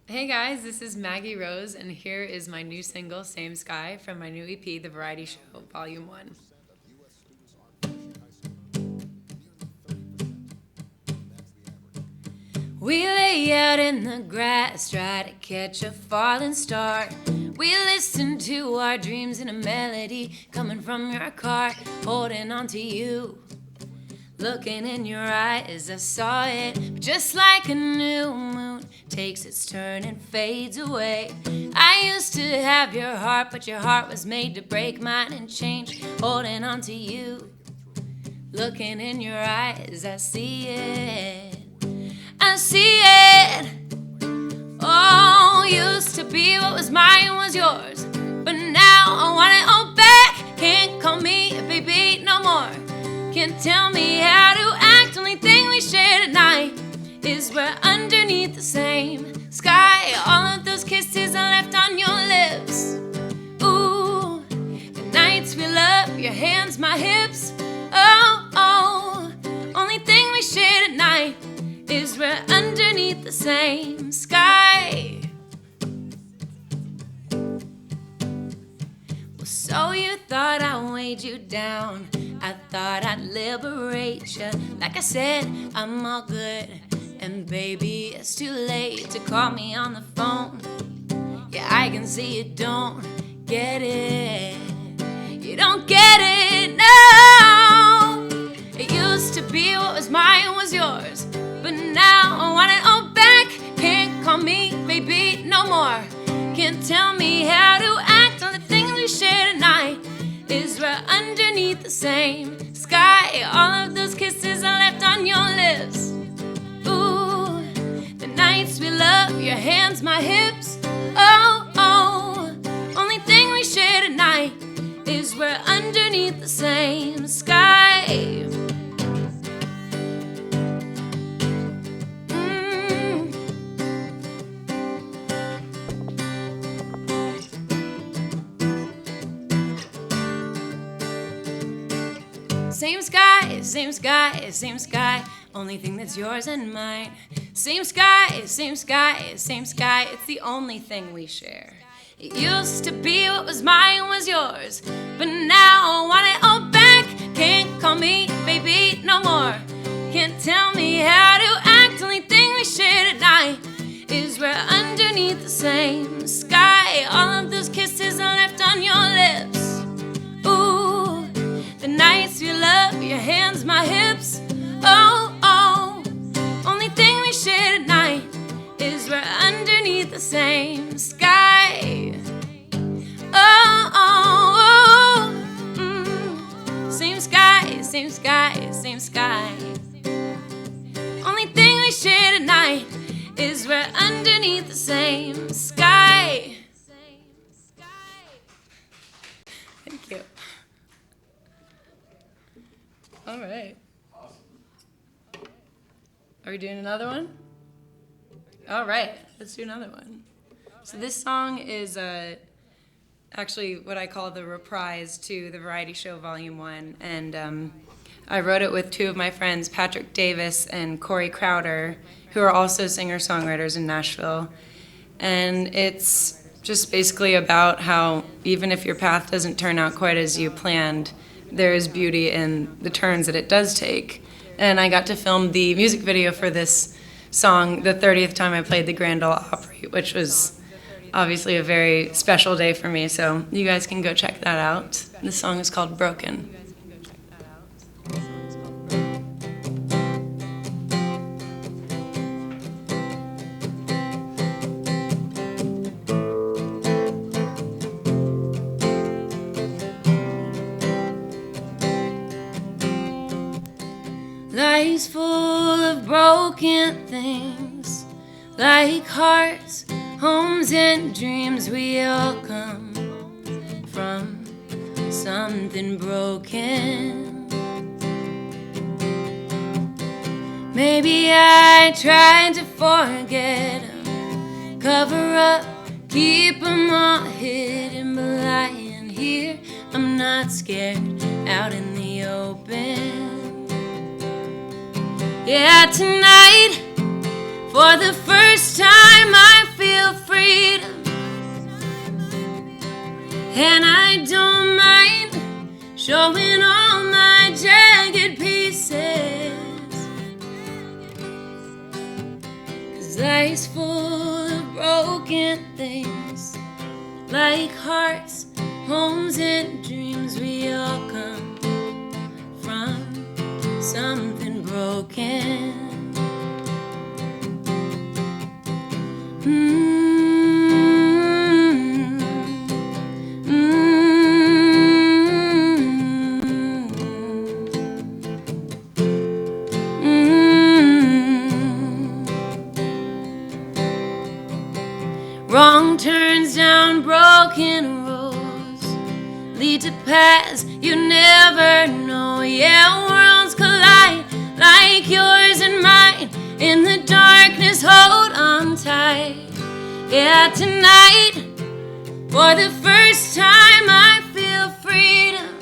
Hey guys, this is Maggie Rose, and here is my new single, Same Sky, from my new EP, The Variety Show, Volume 1. We lay out in the grass, try to catch a falling star. We listen to our dreams in a melody coming from your car, holding on to you. Looking in your eyes, I saw it, but just like a new moon takes its turn and fades away. I used to have your heart, but your heart was made to break mine and change. Holding on to you, looking in your eyes, I see it. I see it. Oh, used to be what was mine was yours, but now I want it all back. Can't call me a baby no more. Can't tell me how to act. Only thing we share tonight is we're underneath the same sky. All of those kisses I left on your lips. Ooh, the nights we love, your hands, my hips. Oh, oh, only thing we share tonight is we're underneath the same sky. Well, so you thought I weighed you down. I thought I'd liberate you. Like I said, I'm all good. And baby, it's too late to call me on the phone. Yeah, I can see you don't get it. You don't get it, no. It used to be what was mine was yours, but now I want it all back. Can't call me baby no more. Can't tell me how to act. Only thing we share tonight is we're underneath the same sky. All of those kisses I left on your lips. Ooh, the nights we love, your hands, my hips. Oh, oh, only thing we share tonight is we're underneath the same sky. Same sky, same sky, same sky. Only thing that's yours and mine. Same sky, same sky, same sky. It's the only thing we share. It used to be what was mine was yours, but now I want it all back. Can't call me baby no more. Can't tell me how to act. Only thing we share tonight is we're underneath the same sky. All of those kisses I left on your lips. Ooh, the nights we love, your hands, my hips. Oh, oh, only thing we share tonight is we're underneath the same sky. Oh, oh, oh, same sky, same sky, same sky. Only thing we share tonight is we're underneath the same sky. Thank you. All right. Are we doing another one? All right, let's do another one. So this song is actually what I call the reprise to the Variety Show Volume 1. And I wrote it with two of my friends, Patrick Davis and Corey Crowder, who are also singer-songwriters in Nashville. And it's just basically about how even if your path doesn't turn out quite as you planned, there is beauty in the turns that it does take. And I got to film the music video for this song the 30th time I played the Grand Ole Opry, which was obviously a very special day for me, so you guys can go check that out. The song is called Broken. Life's full of broken things, like hearts, homes, and dreams. We all come from something broken. Maybe I tried to forget 'em, cover up, keep 'em all hidden, but lying here, I'm not scared, out in the open. Yeah, tonight, for the first time I feel And I don't mind showing all my jagged pieces, 'cause life's full of broken things, like hearts, homes, and dreams. We all come from something broken. Wrong turns down broken roads lead to paths you never know. Yeah, worlds collide like yours and mine. In the darkness, hold on tight. Yeah, tonight, for the first time, I feel freedom.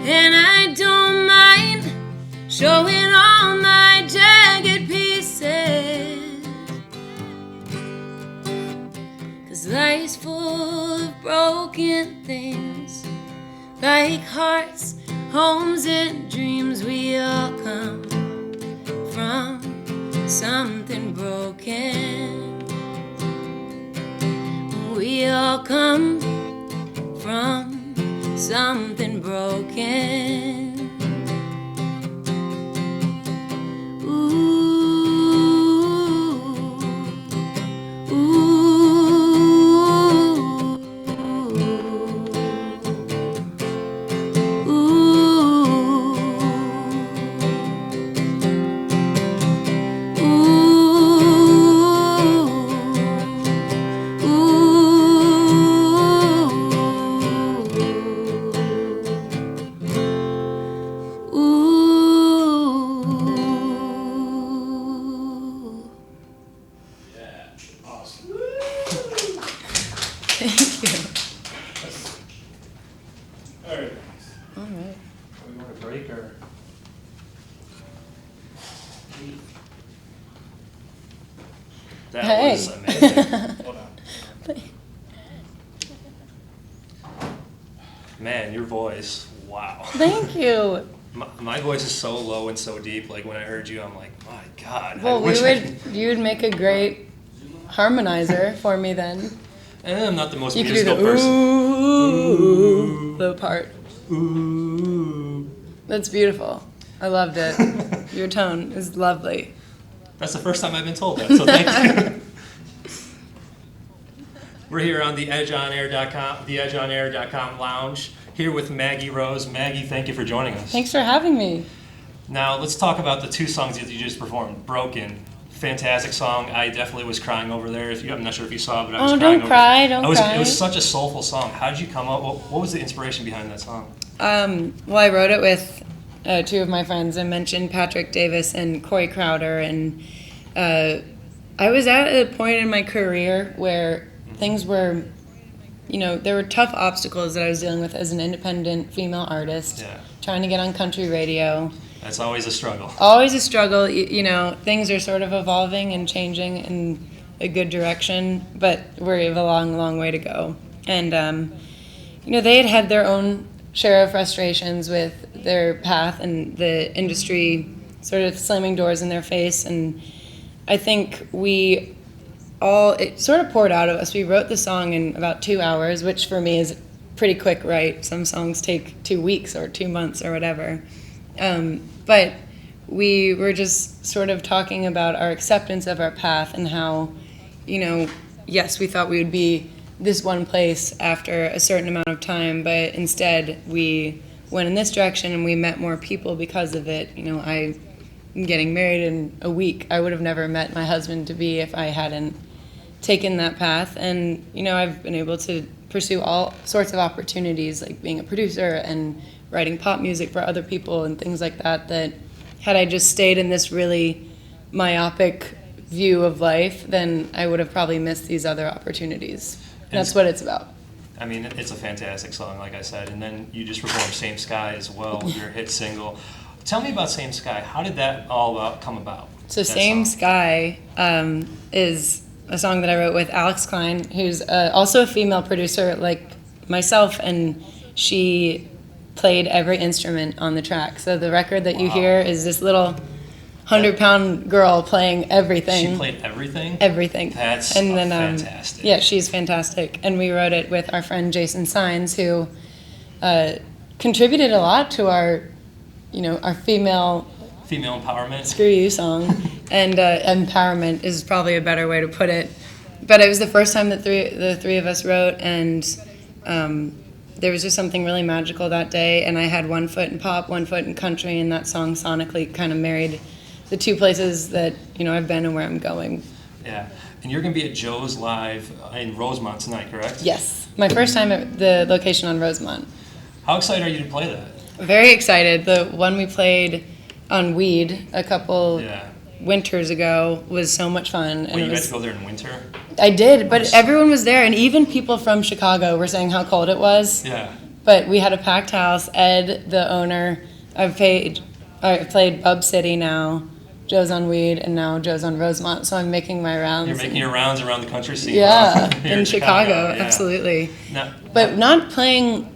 And I don't mind showing all my jagged pieces, 'cause life's full of broken things, like hearts, homes, and dreams. We all come from something broken. We all come from something broken. That was amazing. Hold on. Man, your voice, wow. Thank you. My voice is so low and so deep. Like when I heard you, I'm like, my God. Well, you would make a great harmonizer for me then. And I'm not the most you musical could do the person. ooh, the part. Ooh. That's beautiful. I loved it. Your tone is lovely. That's the first time I've been told that, so thank you. We're here on the EdgeOnAir.com lounge, here with Maggie Rose. Maggie, thank you for joining us. Thanks for having me. Now, let's talk about the two songs that you just performed. Broken, fantastic song. I definitely was crying over there. I'm not sure if you saw it, but I was crying don't cry, don't cry. It was such a soulful song. How did you come up? What was the inspiration behind that song? Well, I wrote it with two of my friends. I mentioned Patrick Davis and Corey Crowder, and I was at a point in my career where things were, there were tough obstacles that I was dealing with as an independent female artist, trying to get on country radio. That's always a struggle. Always a struggle. Things are sort of evolving and changing in a good direction, but we have a long, long way to go. And, they had their own share of frustrations with their path and the industry sort of slamming doors in their face. And I think it sort of poured out of us. We wrote the song in about 2 hours, which for me is pretty quick, right? Some songs take 2 weeks or 2 months or whatever. But we were just sort of talking about our acceptance of our path and how, yes, we thought we would be this one place after a certain amount of time, but instead we went in this direction and we met more people because of it. I'm getting married in a week. I would have never met my husband-to-be if I hadn't taken that path. And, I've been able to pursue all sorts of opportunities, like being a producer and writing pop music for other people and things like that, that had I just stayed in this really myopic view of life, then I would have probably missed these other opportunities. And that's what it's about. I mean, it's a fantastic song, like I said, and then you just performed Same Sky as well with your hit single. Tell me about Same Sky. How did that all come about? So Same Sky is a song that I wrote with Alex Klein, who's also a female producer like myself, and she played every instrument on the track. So the record that you hear is this little 100-pound girl playing everything. She played everything? Everything. That's fantastic. Yeah, she's fantastic. And we wrote it with our friend Jason Sines, who contributed a lot to our female empowerment. Screw You song. And empowerment is probably a better way to put it. But it was the first time that the three of us wrote, and there was just something really magical that day. And I had one foot in pop, one foot in country, and that song sonically kind of married the two places that I've been and where I'm going. Yeah, and you're going to be at Joe's Live in Rosemont tonight, correct? Yes, my first time at the location on Rosemont. How excited are you to play that? Very excited. The one we played on Weed a couple winters ago was so much fun. Well, you had to go there in winter? I did, but everyone was there, and even people from Chicago were saying how cold it was. Yeah. But we had a packed house. Ed, the owner, I've played Bub City now. Joe's on Weed, and now Joe's on Rosemont, so I'm making my rounds. You're making your rounds around the country scene. Yeah, in in Chicago, yeah. absolutely. But not playing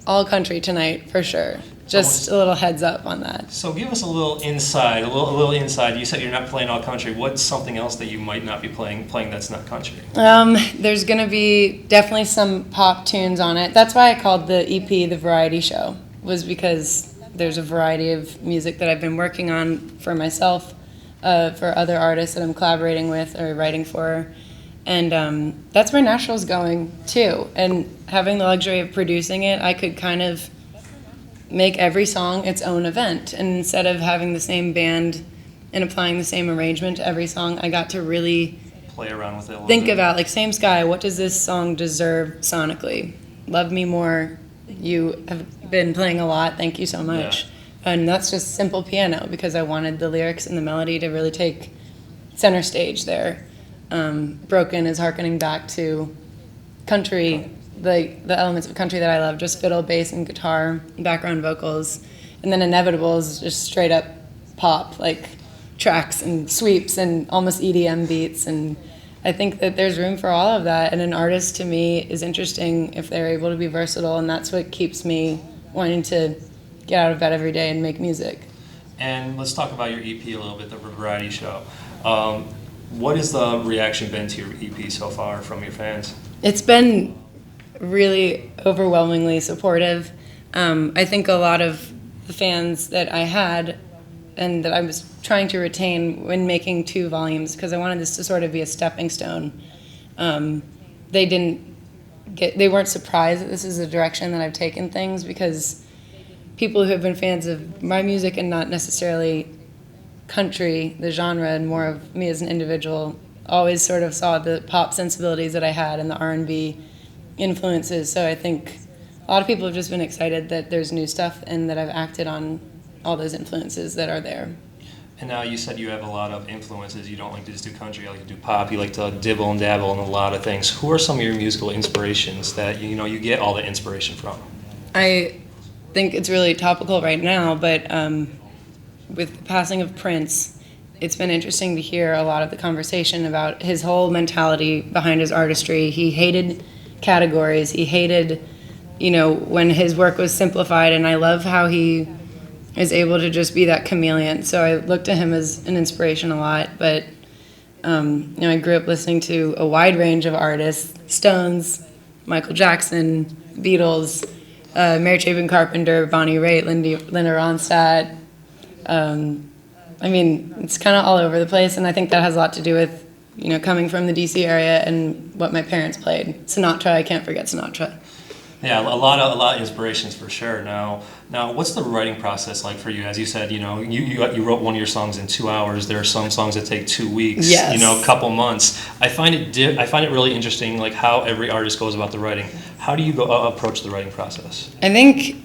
all country tonight, for sure. Just a little heads up on that. So give us a little insight, a little insight. You said you're not playing all country. What's something else that you might not be playing that's not country? There's going to be definitely some pop tunes on it. That's why I called the EP The Variety Show, was because there's a variety of music that I've been working on for myself, for other artists that I'm collaborating with or writing for. And that's where Nashville's going, too. And having the luxury of producing it, I could kind of make every song its own event. And instead of having the same band and applying the same arrangement to every song, I got to really play around with it a little think bit. about, like, Same Sky, what does this song deserve sonically? Love Me More, you have been playing a lot, thank you so much. Yeah. And that's just simple piano, because I wanted the lyrics and the melody to really take center stage there. Broken is hearkening back to country, the elements of country that I love, just fiddle, bass, and guitar, background vocals. And then Inevitable is just straight up pop, like tracks and sweeps and almost EDM beats. And I think that there's room for all of that. And an artist, to me, is interesting if they're able to be versatile, and that's what keeps me wanting to get out of bed every day and make music. And let's talk about your EP a little bit, the Variety Show. What has the reaction been to your EP so far from your fans? It's been really overwhelmingly supportive. I think a lot of the fans that I had and that I was trying to retain when making 2 volumes, because I wanted this to sort of be a stepping stone, they weren't surprised that this is the direction that I've taken things, because people who have been fans of my music and not necessarily country, the genre, and more of me as an individual, always sort of saw the pop sensibilities that I had and the R&B influences. So I think a lot of people have just been excited that there's new stuff and that I've acted on all those influences that are there. And now you said you have a lot of influences. You don't like to just do country, you like to do pop, you like to dibble and dabble in a lot of things. Who are some of your musical inspirations that you get all the inspiration from? I think it's really topical right now, but with the passing of Prince, it's been interesting to hear a lot of the conversation about his whole mentality behind his artistry. He hated categories. He hated, when his work was simplified, and I love how he is able to just be that chameleon. So I look to him as an inspiration a lot, but I grew up listening to a wide range of artists: Stones, Michael Jackson, Beatles, Mary Chapin Carpenter, Bonnie Raitt, Linda Ronstadt. It's kind of all over the place, and I think that has a lot to do with, coming from the DC area and what my parents played. Sinatra, I can't forget Sinatra. Yeah, a lot of inspirations for sure. Now, what's the writing process like for you? As you said, you wrote one of your songs in 2 hours. There are some songs that take 2 weeks. Yes. A couple months. I find it really interesting, like how every artist goes about the writing. How do you approach the writing process? I think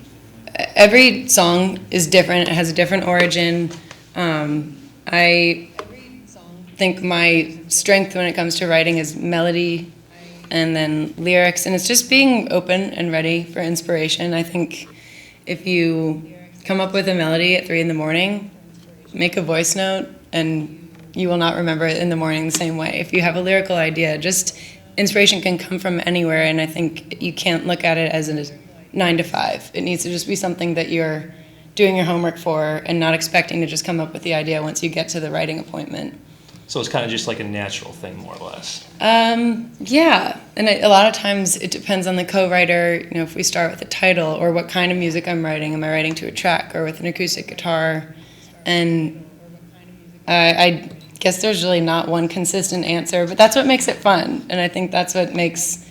every song is different. It has a different origin. I think my strength when it comes to writing is melody and then lyrics, and it's just being open and ready for inspiration. I think if you come up with a melody at 3 a.m, make a voice note and you will not remember it in the morning the same way. If you have a lyrical idea, just inspiration can come from anywhere, and I think you can't look at it as a 9 to 5. It needs to just be something that you're doing your homework for and not expecting to just come up with the idea once you get to the writing appointment. So it's kind of just like a natural thing, more or less. Yeah, and a lot of times it depends on the co-writer. You know, if we start with a title or what kind of music I'm writing. Am I writing to a track or with an acoustic guitar? And I guess there's really not one consistent answer, but that's what makes it fun. And I think that's what makes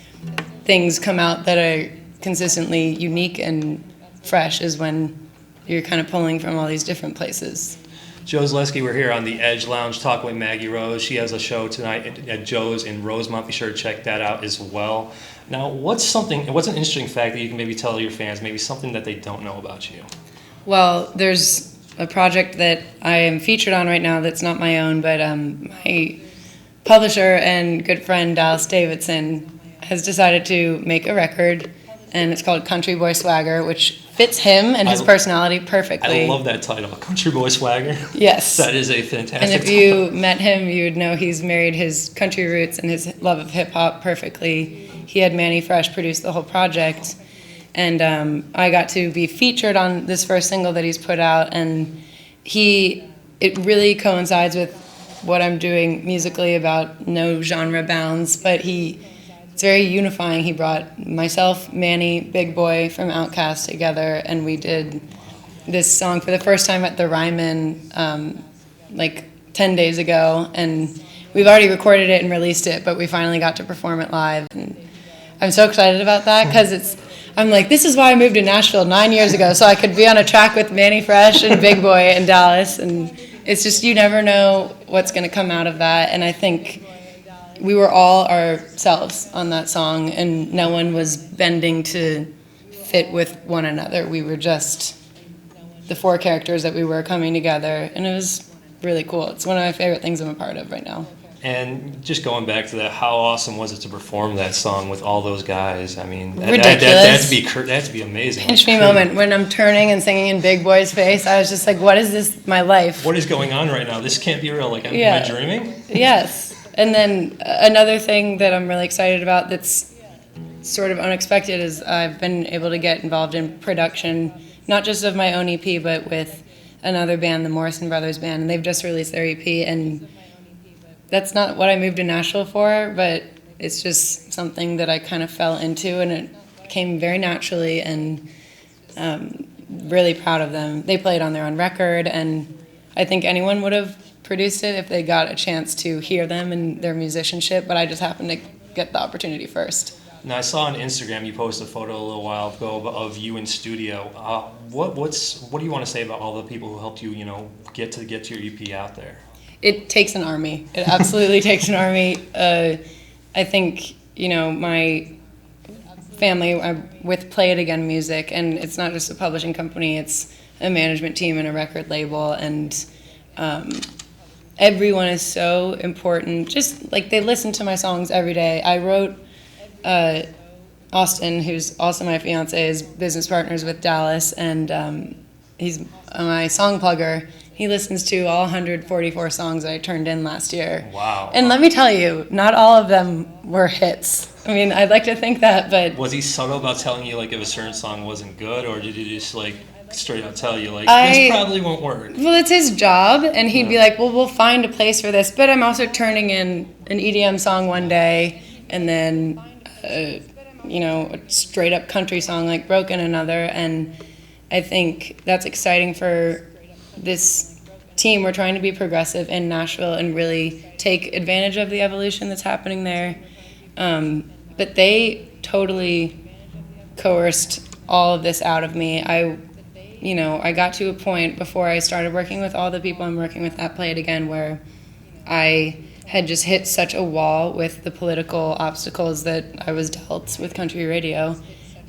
things come out that are consistently unique and fresh, is when you're kind of pulling from all these different places. Joe Zaleski, we're here on the Edge Lounge talking with Maggie Rose. She has a show tonight at Joe's in Rosemont. Be sure to check that out as well. Now, what's an interesting fact that you can maybe tell your fans, maybe something that they don't know about you? Well, there's a project that I am featured on right now that's not my own, but my publisher and good friend Dallas Davidson has decided to make a record, and it's called Country Boy Swagger, which fits him and his personality perfectly. I love that title, Country Boy Swagger. Yes. That is a fantastic And if title. you met him, you would know he's married his country roots and his love of hip-hop perfectly. He had Manny Fresh produce the whole project, and I got to be featured on this first single that he's put out, and it really coincides with what I'm doing musically, about no genre bounds, but it's very unifying. He brought myself, Manny, Big Boy from Outkast together, and we did this song for the first time at the Ryman like 10 days ago, and we've already recorded it and released it, but we finally got to perform it live, and I'm so excited about that, because I'm like, this is why I moved to Nashville 9 years ago, so I could be on a track with Manny Fresh and Big Boy and Dallas, and it's just, you never know what's going to come out of that, and I think we were all ourselves on that song, and no one was bending to fit with one another. We were just the four characters that we were coming together, and it was really cool. It's one of my favorite things I'm a part of right now. And just going back to that, how awesome was it to perform that song with all those guys? I mean, Ridiculous. that had to be amazing. Pinch me moment. When I'm turning and singing in Big Boy's face, I was just like, what is this, my life? What is going on right now? This can't be real. Like, am I dreaming? Yes. And then another thing that I'm really excited about that's sort of unexpected is I've been able to get involved in production, not just of my own EP, but with another band, the Morrison Brothers Band, and they've just released their EP, and that's not what I moved to Nashville for, but it's just something that I kind of fell into, and it came very naturally, and really proud of them. They played on their own record, and I think anyone would have produced it if they got a chance to hear them and their musicianship, but I just happened to get the opportunity first. Now, I saw on Instagram you posted a photo a little while ago of you in studio. What do you want to say about all the people who helped you, get your EP out there? It takes an army. It absolutely takes an army. I think, my family, I'm with Play It Again Music, and it's not just a publishing company, it's a management team and a record label, and everyone is so important. Just like they listen to my songs every day. I wrote Austin, who's also my fiance, is business partners with Dallas, and he's my song plugger. He listens to all 144 songs I turned in last year. Wow. And let me tell you, not all of them were hits. I mean, I'd like to think that, but... Was he subtle about telling you, if a certain song wasn't good, or did he just, straight up tell you, this probably won't work? Well, it's his job, and he'd be like, well, we'll find a place for this, but I'm also turning in an EDM song one day, and then, a straight up country song like Broken another, and I think that's exciting for this team. We're trying to be progressive in Nashville and really take advantage of the evolution that's happening there. But they totally coerced all of this out of me. I got to a point before I started working with all the people I'm working with at Play It Again where I had just hit such a wall with the political obstacles that I was dealt with country radio.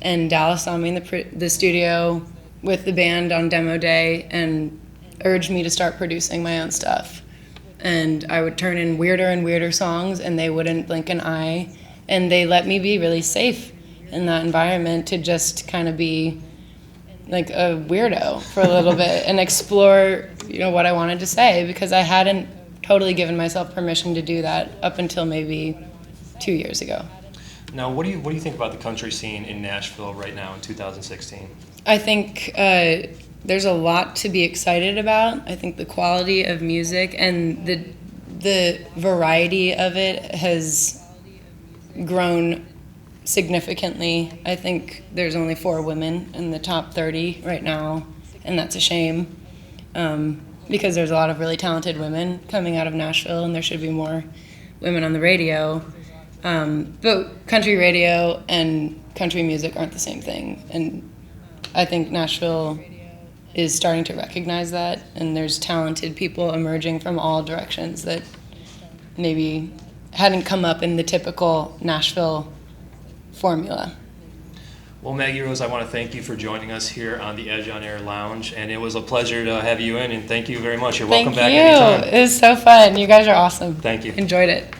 And Dallas saw me in the studio with the band on demo day and urged me to start producing my own stuff. And I would turn in weirder and weirder songs, and they wouldn't blink an eye. And they let me be really safe in that environment to just kind of be like a weirdo for a little bit and explore, what I wanted to say, because I hadn't totally given myself permission to do that up until maybe 2 years ago. Now, what do you think about the country scene in Nashville right now in 2016? I think there's a lot to be excited about. I think the quality of music and the variety of it has grown significantly. I think there's only 4 women in the top 30 right now, and that's a shame because there's a lot of really talented women coming out of Nashville, and there should be more women on the radio. But country radio and country music aren't the same thing, and I think Nashville is starting to recognize that, and there's talented people emerging from all directions that maybe hadn't come up in the typical Nashville formula. Well, Maggie Rose, I want to thank you for joining us here on the Edge on Air Lounge, and it was a pleasure to have you in, and thank you very much. You're welcome back anytime. Thank you. It was so fun. You guys are awesome. Thank you. Enjoyed it.